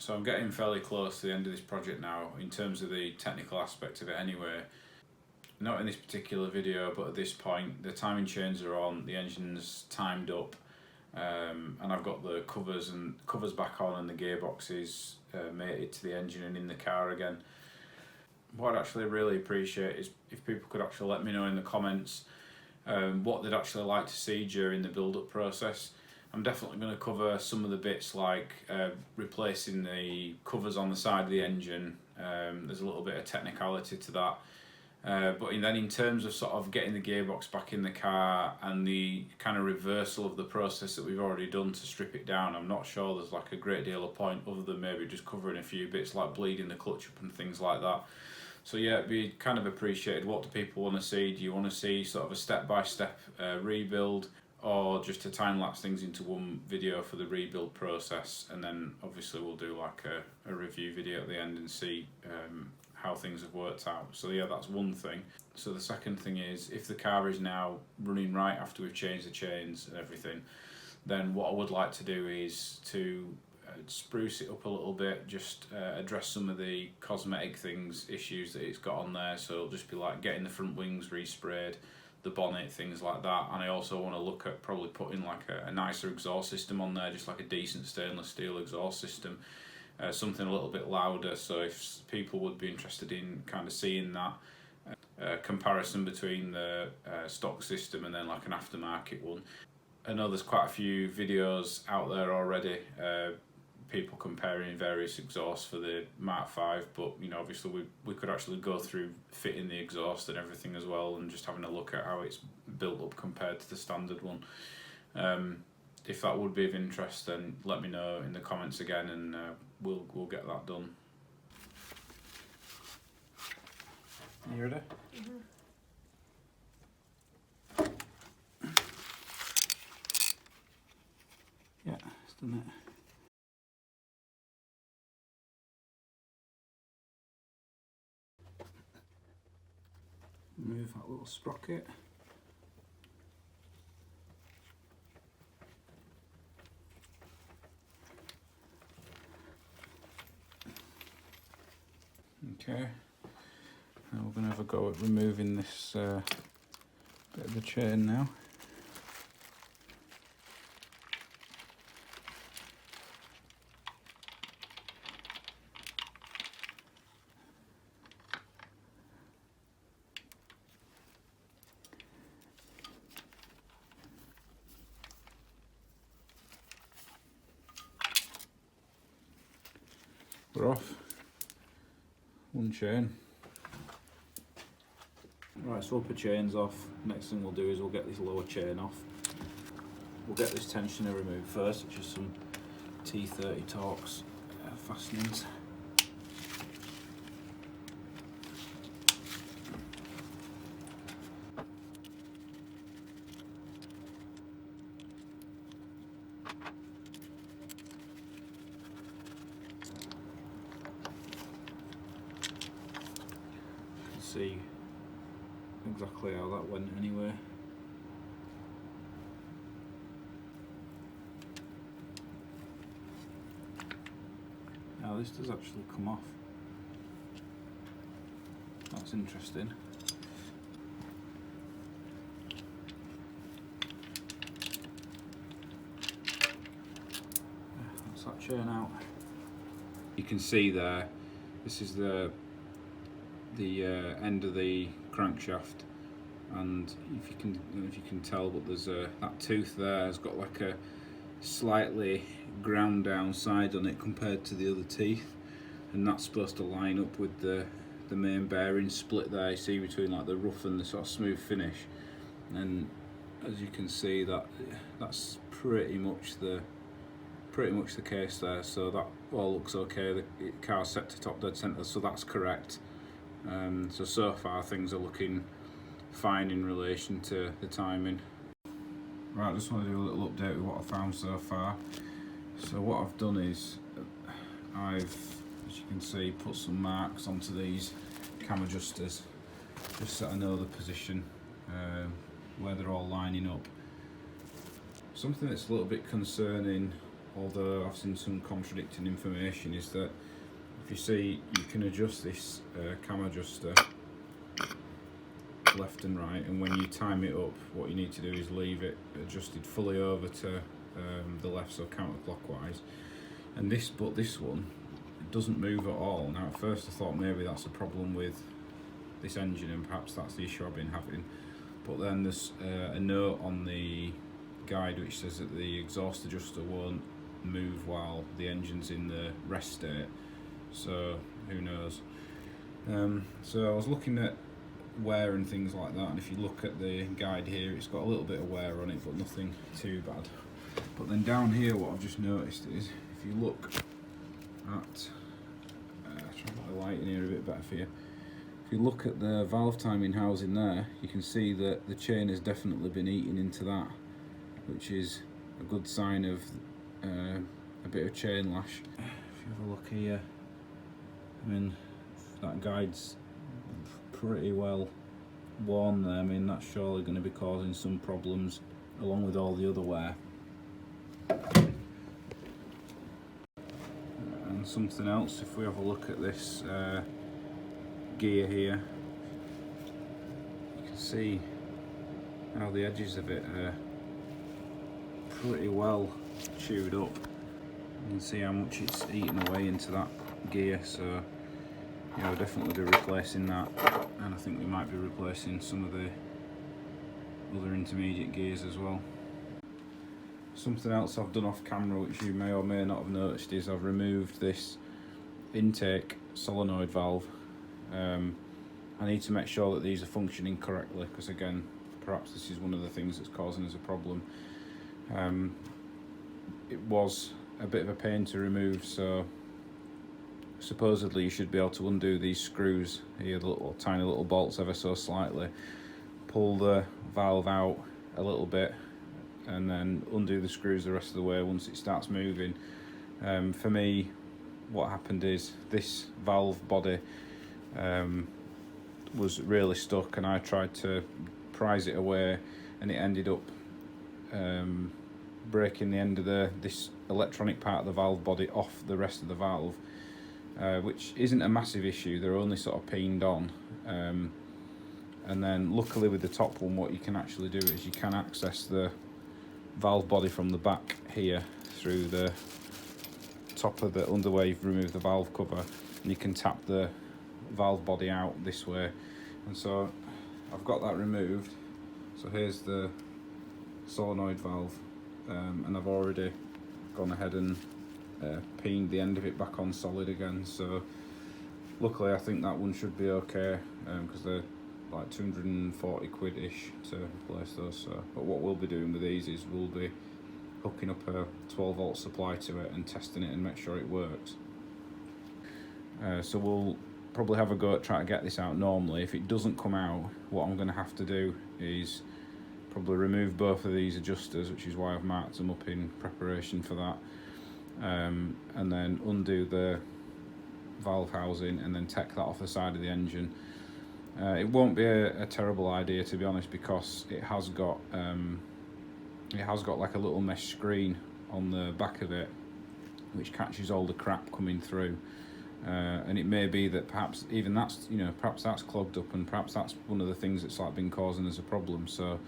So I'm getting fairly close to the end of this project now in terms of the technical aspect of it anyway. Not in this particular video, but at this point the timing chains are on, the engine's timed up, and I've got the covers back on and the gearbox is mated to the engine and in the car again. What I'd actually really appreciate is if people could actually let me know in the comments what they'd actually like to see during the build-up process. I'm definitely going to cover some of the bits like replacing the covers on the side of the engine. There's a little bit of technicality to that. But then in terms of sort of getting the gearbox back in the car and the kind of reversal of the process that we've already done to strip it down, I'm not sure there's like a great deal of point other than maybe just covering a few bits like bleeding the clutch up and things like that. So yeah, it'd be kind of appreciated. What do people want to see? Do you want to see sort of a step-by-step rebuild, or just to time-lapse things into one video for the rebuild process, and then obviously we'll do like a review video at the end and see how things have worked out. So yeah, that's one thing. So the second thing is, if the car is now running right after we've changed the chains and everything, then what I would like to do is to spruce it up a little bit, just address some of the cosmetic issues that it's got on there. So it'll just be like getting the front wings resprayed, the bonnet, things like that. And I also want to look at probably putting like a nicer exhaust system on there, just like a decent stainless steel exhaust system, something a little bit louder. So if people would be interested in kind of seeing that comparison between the stock system and then like an aftermarket one. I know there's quite a few videos out there already, people comparing various exhausts for the Mk5, but you know, obviously we could actually go through fitting the exhaust and everything as well, and just having a look at how it's built up compared to the standard one. If that would be of interest, then let me know in the comments again, and we'll get that done. You ready? Mm-hmm. Yeah, it's done it. Move that little sprocket. Okay, now we're going to have a go at removing this bit of the chain now. We're off. One chain. Right, so upper chain's off. Next thing we'll do is we'll get this lower chain off. We'll get this tensioner removed first, which is some T30 Torx fastenings. See exactly how that went anyway. Now this does actually come off. That's interesting. That's that chain out. You can see there, this is the end of the crankshaft, and if you can tell, but there's that tooth there has got like a slightly ground down side on it compared to the other teeth, and that's supposed to line up with the main bearing split there you see between like the rough and the sort of smooth finish. And as you can see, that's pretty much the case there. So that all looks okay. The car's set to top dead center, so that's correct. So far things are looking fine in relation to the timing. Right, I just want to do a little update with what I found so far. So what I've done is I've, as you can see, put some marks onto these cam adjusters just so I know the position where they're all lining up. Something that's a little bit concerning although I've seen some contradicting information, is that if you see, you can adjust this cam adjuster left and right, and when you time it up, what you need to do is leave it adjusted fully over to the left, so counterclockwise. And this one, it doesn't move at all. Now at first I thought maybe that's a problem with this engine and perhaps that's the issue I've been having, but then there's a note on the guide which says that the exhaust adjuster won't move while the engine's in the rest state, so who knows. So I was looking at wear and things like that, and if you look at the guide here, it's got a little bit of wear on it but nothing too bad. But then down here, what I've just noticed is, if you look at try to put the light in here a bit better for you. If you look at the valve timing housing there, you can see that the chain has definitely been eating into that, which is a good sign of a bit of chain lash. If you have a look here, I mean, that guide's pretty well worn there. I mean, that's surely going to be causing some problems along with all the other wear. And something else, if we have a look at this gear here, you can see how the edges of it are pretty well chewed up. You can see how much it's eaten away into that gear, so yeah, we'll definitely be replacing that, and I think we might be replacing some of the other intermediate gears as well. Something else I've done off camera, which you may or may not have noticed, is I've removed this intake solenoid valve. I need to make sure that these are functioning correctly, because again, perhaps this is one of the things that's causing us a problem. It was a bit of a pain to remove, so supposedly you should be able to undo these screws here, the little tiny little bolts ever so slightly, pull the valve out a little bit and then undo the screws the rest of the way once it starts moving. For me, what happened is this valve body was really stuck, and I tried to prise it away, and it ended up breaking the end of this electronic part of the valve body off the rest of the valve, which isn't a massive issue. They're only sort of peened on, and then luckily with the top one, what you can actually do is you can access the valve body from the back here through the top of the under where you've removed the valve cover, and you can tap the valve body out this way. And so I've got that removed. So here's the solenoid valve, and I've already gone ahead and peened the end of it back on solid again. So luckily I think that one should be okay, because they're like 240 quid-ish to replace those. So, but what we'll be doing with these is we'll be hooking up a 12 volt supply to it and testing it and make sure it works. So we'll probably have a go at trying to get this out normally. If it doesn't come out, what I'm going to have to do is probably remove both of these adjusters, which is why I've marked them up in preparation for that, and then undo the valve housing and then take that off the side of the engine. It won't be a terrible idea, to be honest, because it has got like a little mesh screen on the back of it which catches all the crap coming through, and it may be that perhaps even that's, you know, perhaps that's clogged up, and perhaps that's one of the things that's like been causing us a problem. So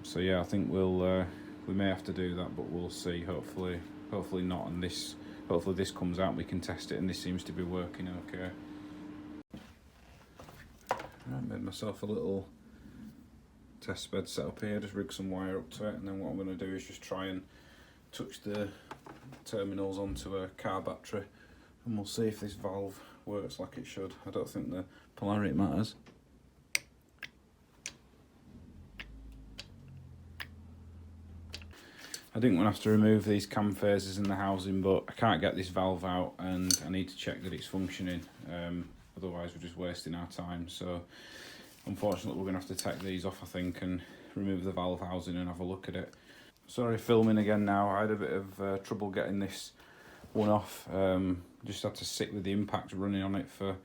so yeah, I think we may have to do that, but we'll see. Hopefully not, and hopefully this comes out and we can test it and this seems to be working okay. I made myself a little test bed set up here, just rig some wire up to it, and then what I'm going to do is just try and touch the terminals onto a car battery, and we'll see if this valve works like it should. I don't think the polarity matters. I didn't want to have to remove these cam phases in the housing, but I can't get this valve out and I need to check that it's functioning. Otherwise we're just wasting our time. So unfortunately we're going to have to take these off, I think, and remove the valve housing and have a look at it. Sorry, filming again now. I had a bit of trouble getting this one off. Just had to sit with the impact running on it for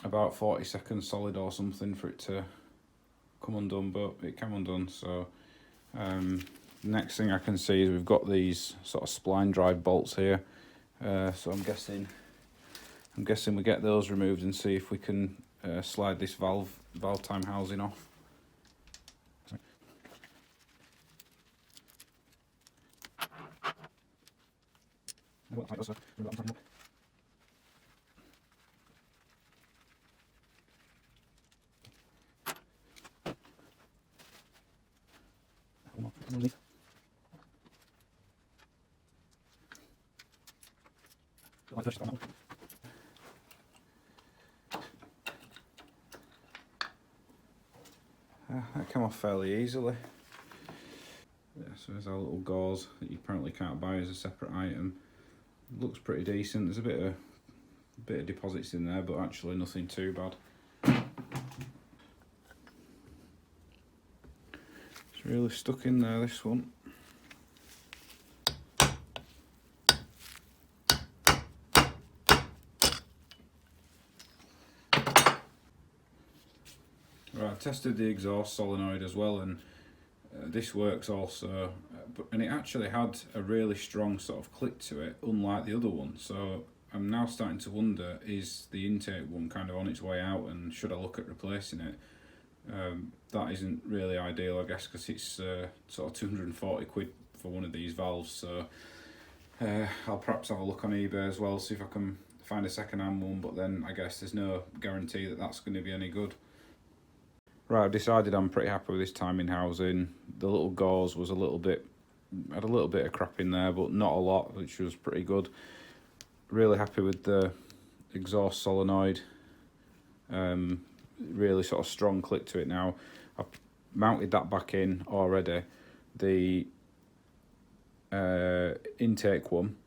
about 40 seconds solid or something for it to come undone, but it came undone. So next thing I can see is we've got these sort of spline drive bolts here, so I'm guessing we get those removed and see if we can slide this valve time housing off. That came off fairly easily. Yeah, so there's our little gauze that you apparently can't buy as a separate item. Looks pretty decent. There's a bit of deposits in there, but actually nothing too bad. It's really stuck in there, this one. Right, I tested the exhaust solenoid as well, and this works also, and it actually had a really strong sort of click to it, unlike the other one. So I'm now starting to wonder, is the intake one kind of on its way out, and should I look at replacing it? That isn't really ideal, I guess, because it's sort of 240 quid for one of these valves. So I'll perhaps have a look on eBay as well, see if I can find a second-hand one, but then I guess there's no guarantee that that's going to be any good. Right, I've decided I'm pretty happy with this timing housing. The little gauze was had a little bit of crap in there, but not a lot, which was pretty good. Really happy with the exhaust solenoid. Really sort of strong click to it now. I've mounted that back in already. The intake one,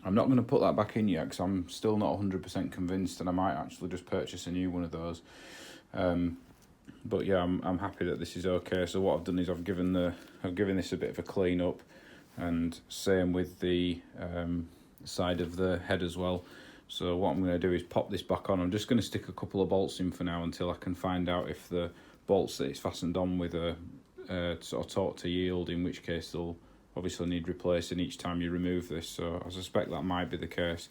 I'm not going to put that back in yet because I'm still not 100% convinced, and I might actually just purchase a new one of those. But yeah, I'm happy that this is okay. So what I've done is I've given this a bit of a clean up, and same with the side of the head as well. So what I'm going to do is pop this back on. I'm just going to stick a couple of bolts in for now until I can find out if the bolts that it's fastened on with are sort of torque to yield, in which case they'll obviously need replacing each time you remove this. So I suspect that might be the case.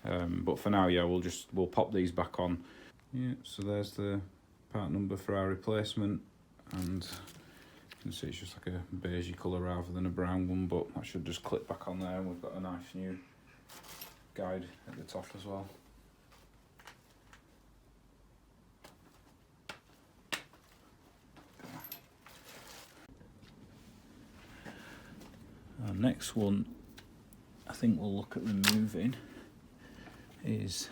But for now, yeah, we'll pop these back on. Yeah, so there's the part number for our replacement, and you can see it's just like a beigey colour rather than a brown one, but that should just clip back on there, and we've got a nice new guide at the top as well. Our next one I think we'll look at removing is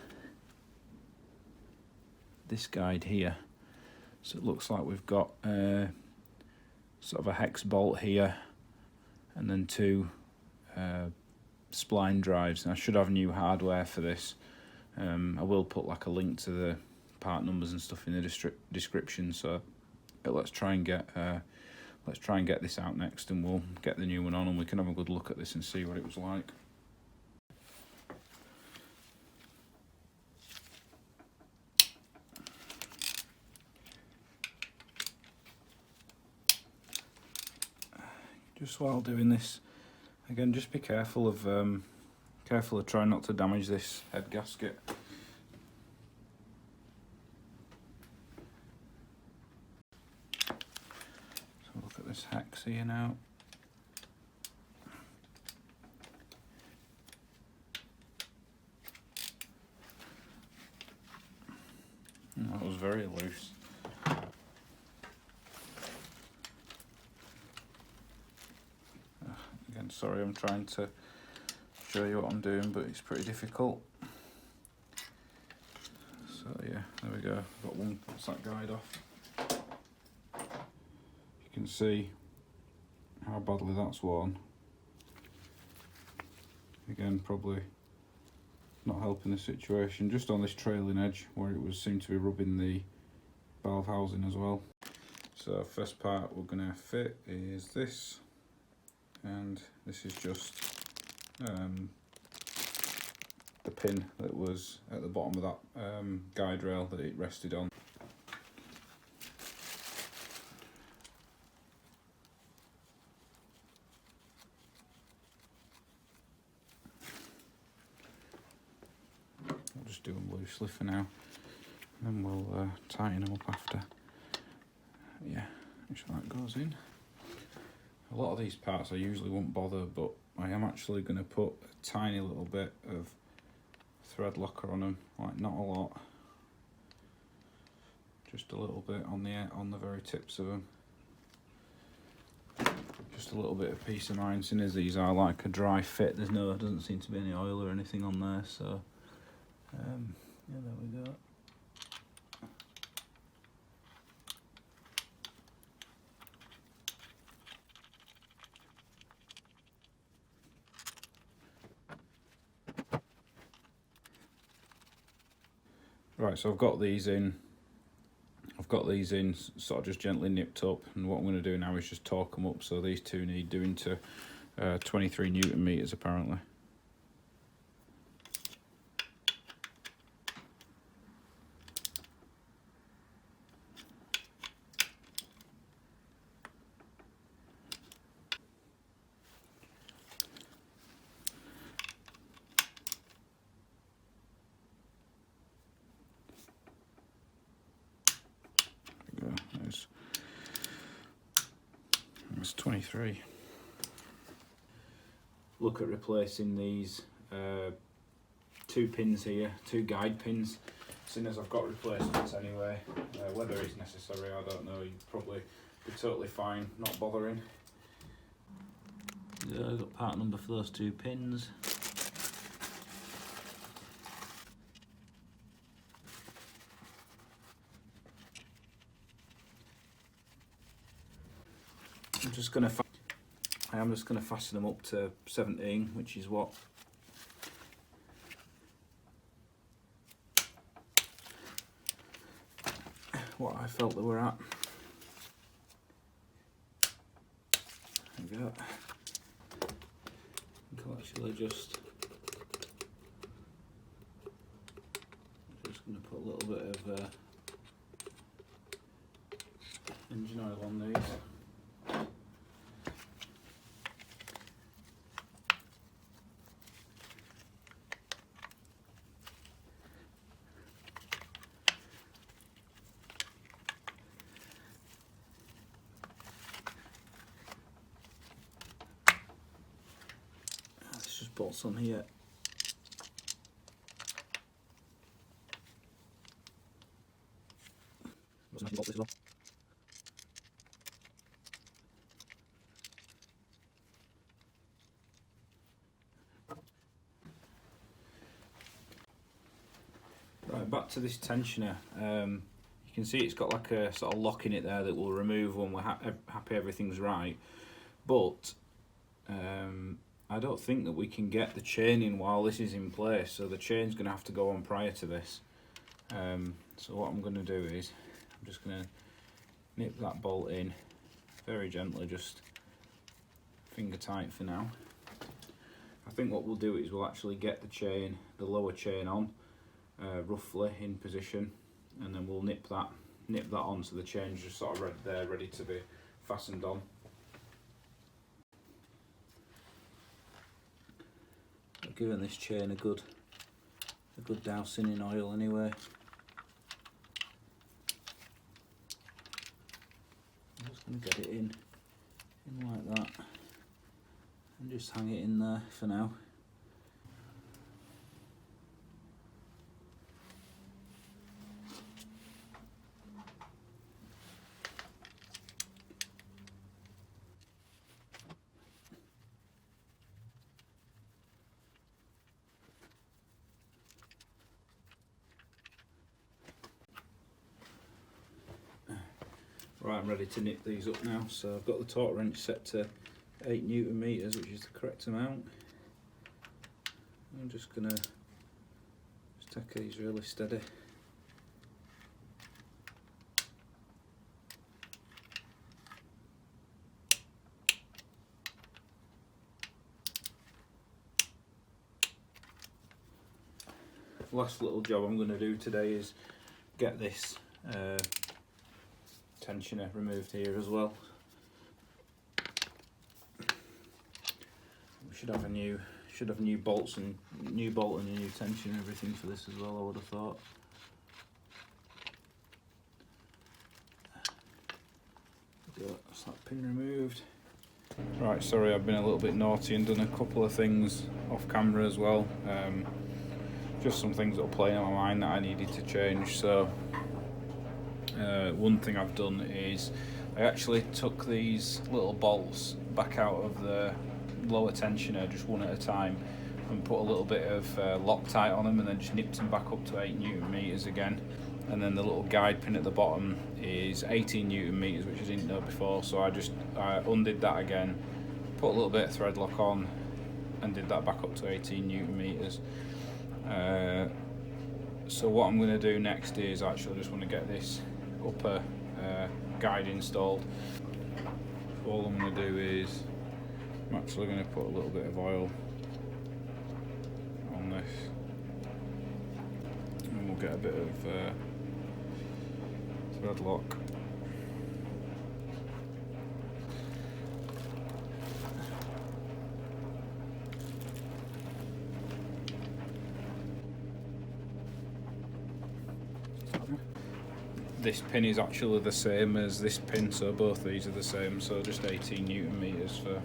this guide here. So it looks like we've got sort of a hex bolt here, and then two spline drives. And I should have new hardware for this. I will put like a link to the part numbers and stuff in the description. So let's try and get this out next, and we'll get the new one on, and we can have a good look at this and see what it was like. Just while doing this, again, just be careful of trying not to damage this head gasket. So look at this hex here now. That was very loose. Sorry, I'm trying to show you what I'm doing, but it's pretty difficult. So yeah, there we go. Got one that guide off. You can see how badly that's worn. Again, probably not helping the situation. Just on this trailing edge where it seemed to be rubbing the valve housing as well. So first part we're going to fit is this. And this is just the pin that was at the bottom of that guide rail that it rested on. just do them loosely for now, and then we'll tighten them up after. Yeah, make sure that goes in. A lot of these parts I usually won't bother, but I am actually going to put a tiny little bit of thread locker on them, like not a lot, just a little bit on the very tips of them. Just a little bit of peace of mind, seeing as these are like a dry fit. Doesn't seem to be any oil or anything on there, so yeah, there we go. Right, so I've got these in sort of just gently nipped up, and what I'm going to do now is just torque them up. So these two need doing to 23 Newton meters apparently. It's 23. Look at replacing these two pins here, two guide pins, seeing as I've got replacements anyway. Whether it's necessary, I don't know. You'd probably be totally fine not bothering. Yeah, I've got part number for those two pins. I am just going to fasten them up to 17, which is what I felt they were at. There we go. I'll actually just going to put a little bit of engine oil on these. Let's just bolt some here. Bolt this as well. Right, back to this tensioner. You can see it's got like a sort of lock in it there that will remove when we're happy everything's right, but I don't think that we can get the chain in while this is in place, so the chain's going to have to go on prior to this. So what I'm going to do is I'm just going to nip that bolt in very gently, just finger tight for now. I think what we'll do is we'll actually get the lower chain on roughly in position, and then we'll nip that on so the chain's just sort of ready to be fastened on. I've given this chain a good dousing in oil anyway. I'm just going to get it in like that and just hang it in there for now. Right, I'm ready to nip these up now. So I've got the torque wrench set to 8 Newton meters, which is the correct amount. I'm just gonna take these really steady. Last little job I'm going to do today is get this tensioner removed here as well. We should have a new Should have new bolts and new bolt and a new tension and everything for this as well, I would have thought. That's that pin removed. Right, sorry, I've been a little bit naughty and done a couple of things off camera as well. Just some things that were playing on my mind that I needed to change. So one thing I've done is I actually took these little bolts back out of the lower tensioner just one at a time and put a little bit of Loctite on them, and then just nipped them back up to 8 Newton meters again. And then the little guide pin at the bottom is 18 Newton meters, which I didn't know before, so I undid that again, put a little bit of thread lock on and did that back up to 18 Newton meters. So what I'm going to do next is actually just want to get this upper guide installed. So all I'm going to do is I'm actually going to put a little bit of oil on this, and we'll get a bit of thread lock. This pin is actually the same as this pin, so both these are the same, so just 18 Newton meters for